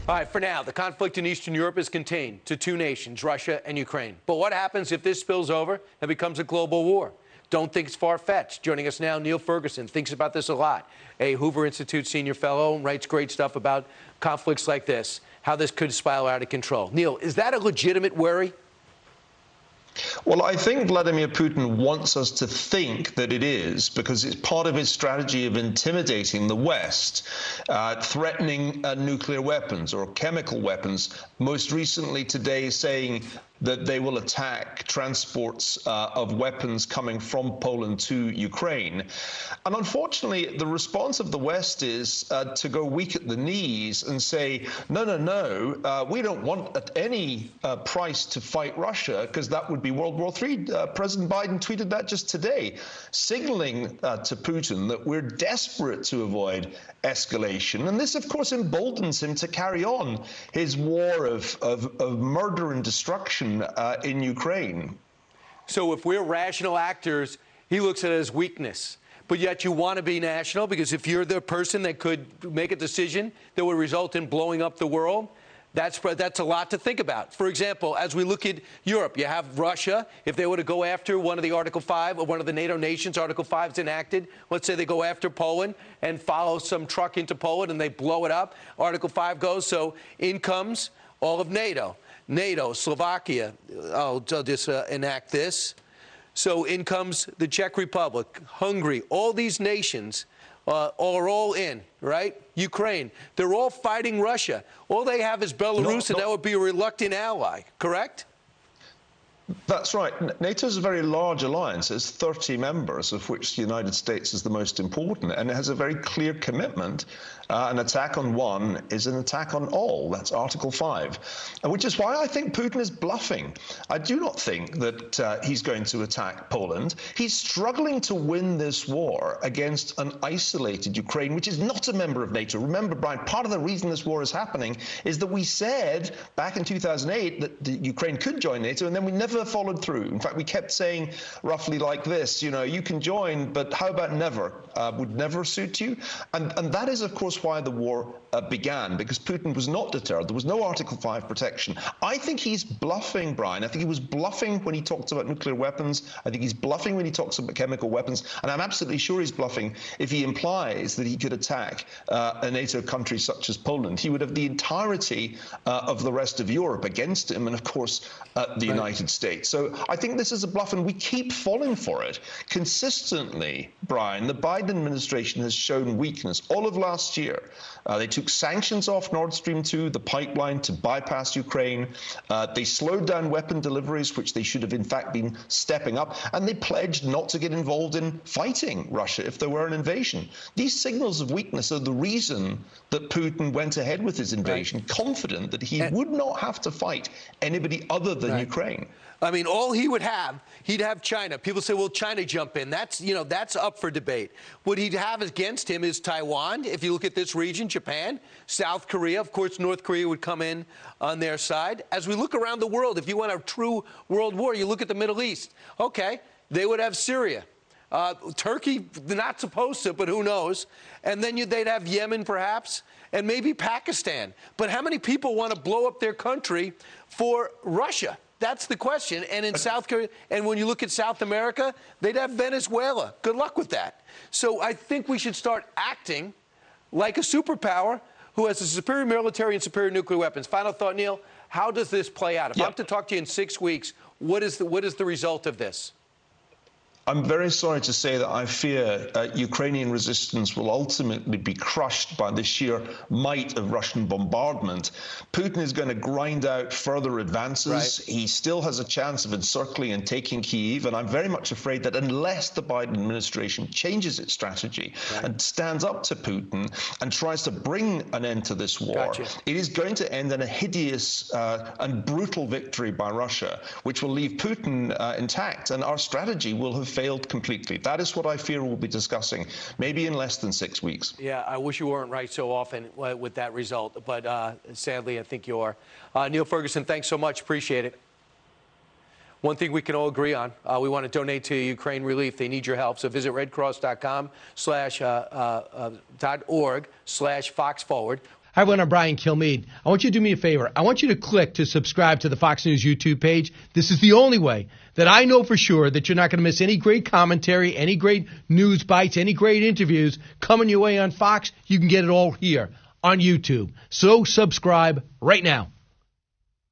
All right, for now, the conflict in Eastern Europe is contained to two nations, Russia and Ukraine. But what happens if this spills over and becomes a global war? Don't think it's far-fetched. Joining us now, Niall Ferguson thinks about this a lot. A Hoover Institute senior fellow and writes great stuff about conflicts like this, how this could spiral out of control. Niall, is that a legitimate worry? Well, I think Vladimir Putin wants us to think that it is, because it's part of his strategy of intimidating the West, threatening nuclear weapons or chemical weapons. Most recently today saying that they will attack transports of weapons coming from Poland to Ukraine. And unfortunately, the response of the West is to go weak at the knees and say, no, we don't want at any price to fight Russia, because that would be World War III. President Biden tweeted that just today, signaling to Putin that we're desperate to avoid escalation. And this, of course, emboldens him to carry on his war of murder and destruction in Ukraine. So if we're rational actors, he looks at it as weakness. But yet you want to be national, because if you're the person that could make a decision that would result in blowing up the world, that's a lot to think about. For example, as we look at Europe, you have Russia. If they were to go after one of the Article 5 or one of the NATO nations, Article 5 is enacted. Let's say they go after Poland and follow some truck into Poland and they blow it up. Article 5 goes, so in comes all of NATO. NATO, Slovakia, I'll just enact this. So in comes the Czech Republic, Hungary, all these nations are all in, right? Ukraine, they're all fighting Russia. All they have is Belarus, and that would be a reluctant ally, correct? That's right. NATO is a very large alliance. It's 30 members, of which the United States is the most important, and it has a very clear commitment. An attack on one is an attack on all. That's Article 5, which is why I think Putin is bluffing. I do not think that he's going to attack Poland. He's struggling to win this war against an isolated Ukraine, which is not a member of NATO. Remember, Brian, part of the reason this war is happening is that we said back in 2008 that the Ukraine could join NATO, and then we never followed through. In fact, we kept saying roughly like this, you know, you can join, but how about never? Would never suit you? And that is, of course, why the war began, because Putin was not deterred. There was no Article 5 protection. I think he's bluffing, Brian. I think he was bluffing when he talked about nuclear weapons. I think he's bluffing when he talks about chemical weapons. And I'm absolutely sure he's bluffing if he implies that he could attack a NATO country such as Poland. He would have the entirety of the rest of Europe against him, and of course, the United States. So I think this is a bluff, and we keep falling for it. Consistently, Brian, the Biden administration has shown weakness. All of last year, they took sanctions off Nord Stream 2, the pipeline, to bypass Ukraine. They slowed down weapon deliveries, which they should have in fact been stepping up, and they pledged not to get involved in fighting Russia if there were an invasion. These signals of weakness are the reason that Putin went ahead with his invasion, confident that he would not have to fight anybody other than Ukraine. I mean, all he would have, he'd have China. People say, well, China jump in. That's, you know, that's up for debate. What he'd have against him is Taiwan. If you look at this region, Japan, South Korea, of course, North Korea would come in on their side. As we look around the world, if you want a true world war, you look at the Middle East. Okay, they would have Syria. Turkey, they're not supposed to, but who knows? And then they'd have Yemen, perhaps, and maybe Pakistan. But how many people want to blow up their country for Russia? That's the question. And in South Korea, and when you look at South America, they'd have Venezuela. Good luck with that. So I think we should start acting like a superpower who has a superior military and superior nuclear weapons. Final thought, Niall, how does this play out? If I'm to talk to you in 6 weeks, what is the result of this? I'm very sorry to say that I fear Ukrainian resistance will ultimately be crushed by the sheer might of Russian bombardment. Putin is going to grind out further advances. He still has a chance of encircling and taking Kyiv, and I'm very much afraid that unless the Biden administration changes its strategy and stands up to Putin and tries to bring an end to this war, it is going to end in a hideous and brutal victory by Russia, which will leave Putin intact, and our strategy will have failed completely. That is what I fear we'll be discussing, maybe in less than 6 weeks. Yeah, I wish you weren't right so often with that result, but sadly, I think you are. Niall Ferguson, thanks so much. Appreciate it. One thing we can all agree on, we want to donate to Ukraine relief. They need your help. So visit redcross.com/.org/FoxForward. Hi, everyone. I'm Brian Kilmeade. I want you to do me a favor. I want you to click to subscribe to the Fox News YouTube page. This is the only way that I know for sure that you're not going to miss any great commentary, any great news bites, any great interviews coming your way on Fox. You can get it all here on YouTube. So subscribe right now.